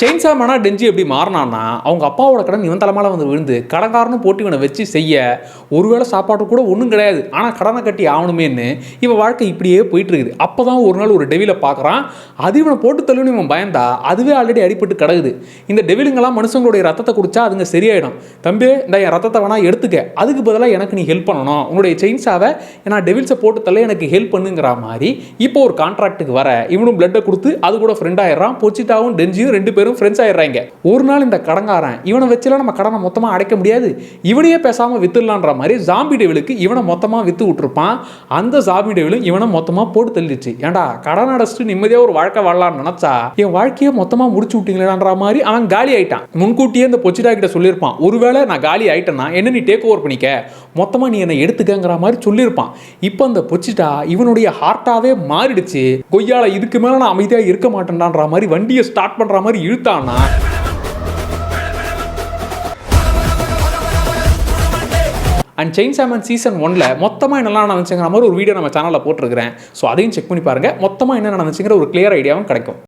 செயின்சாமனா டெஞ்சி எப்படி மாறினான்னா அவங்க அப்பாவோட கடன் இவன் தலைமையில வந்து விழுந்து கடன்காரனும் போட்டு இவனை வச்சு செய்ய ஒருவேளை சாப்பாடு கூட ஒன்றும் கிடையாது, ஆனால் கடனை கட்டி ஆகணுமேன்னு இவன் வாழ்க்கை இப்படியே போயிட்டு இருக்குது. அப்போ தான் ஒரு நாள் ஒரு டெவிலை பார்க்குறான். அது இவனை போட்டு தள்ளுன்னு இவன் பயந்தா அதுவே ஆல்ரெடி அடிபட்டு கிடக்குது. இந்த டெவிலுங்கெல்லாம் மனுஷங்களுடைய ரத்தத்தை குடிச்சா அதுங்க சரியாயிடும். தம்பி இந்த என் ரத்தத்தை வேணா எடுத்துக்க, அதுக்கு பதிலாக எனக்கு நீ ஹெல்ப் பண்ணணும், உன்னுடைய செயின்ஸாவை நான் டெவில்ஸை போட்டு தள்ள எனக்கு ஹெல்ப் பண்ணுங்கிற மாதிரி இப்போ ஒரு கான்ட்ராக்டுக்கு வர இவனும் பிளட்டை கொடுத்து அது கூட ஃப்ரெண்ட் ஆயிடுறான். பொச்சிட்டாவும் டெஞ்சியும் ரெண்டு பேரும் ஃப்ரெண்ட்ஸ் ஆயிடுறாங்க. ஒரு நாள் இந்த கடன்காரன் இவனை வச்சுலாம் நம்ம கடனை மொத்தமாக அடைக்க முடியாது, இவனையே பேசாமல் வித்துடலான்ற மாதிரி ஜாம்பி டெவிலுக்கு இவனை மொத்தமாக வித்து விட்டுருப்பான். அந்த ஜாம்பி டெவிலும் இவனை மொத்தமாக போட்டு தள்ளிடுச்சு. ஏன்டா கடன் அடைச்சிட்டு நிம்மதியாக ஒரு வாழ்க்கை வாழலாம்னு நினைச்சா என் வாழ்க்கையை மொத்தமாக முடிச்சு விட்டீங்களான்ற மாதிரி அவன் காலி ஆயிட்டான். முன்கூட்டியே இந்த பொச்சிட்டா கிட்ட சொல்லியிருப்பான், ஒருவேளை நான் காலி ஆயிட்டேன்னா என்ன நீ டேக் ஓவர் பண்ணிக்க, மொத்தமாக நீ என்னை எடுத்துக்கங்கிற மாதிரி சொல்லியிருப்பான். இப்போ அந்த பொச்சிட்டா இவனுடைய ஹார்ட்டாவே மாறிடுச்சு. கொய்யால இதுக்கு மேலே நான் அமைதியாக இருக்க மாட்டேன்டான்ற மாதிரி வண்டியை ஸ்டார்ட் பண்ணுற மாதிரி இழுத்தான்னா அண்ட் செயின்சாமன் சீசன் 1ல் மொத்தமாக என்னெல்லாம் நடந்துச்சுங்கிற மாதிரி ஒரு வீடியோ நம்ம சேனலில் போட்டிருக்கிறேன். ஸோ அதையும் செக் பண்ணி பாருங்கள். மொத்தமாக என்ன நடந்துச்சுங்கிற ஒரு கிளியர் ஐடியாவும் கிடைக்கும்.